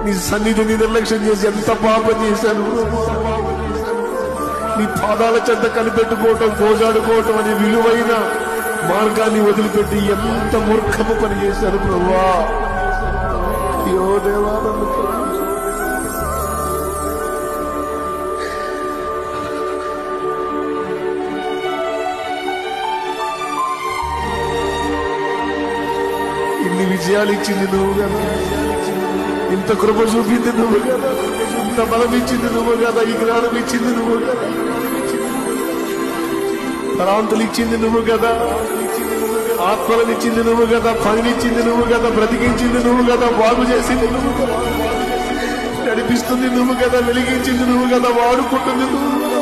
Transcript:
నీ సన్నిధిని నిర్లక్ష్యం చేసి ఎంత పాపం చేశాను. నీ పాదాల చెంత కనిపెట్టుకోవటం, గోజాడుకోవటం అనే విలువైన మార్గాన్ని వదిలిపెట్టి ఎంత మూర్ఖము పని చేశారు ప్రభువా. అయ్యో దేవా, ఇన్ని విజయాలు ఇచ్చింది నువ్వు కదా, ఇంత కృప చూపింది నువ్వు కదా, ఇంత బలం ఇచ్చింది నువ్వు కదా, ఈ జ్ఞానం ఇచ్చింది నువ్వు కదా, తలాంతులు ఇచ్చింది నువ్వు కదా, ఆత్మలను ఇచ్చింది నువ్వు కదా, పనినిచ్చింది నువ్వు కదా, బ్రతికించింది నువ్వు కదా, బాగు చేసింది నువ్వు కదా, నడిపిస్తుంది నువ్వు కదా, వెలిగించింది నువ్వు కదా, వాడుకుంటుంది నువ్వు.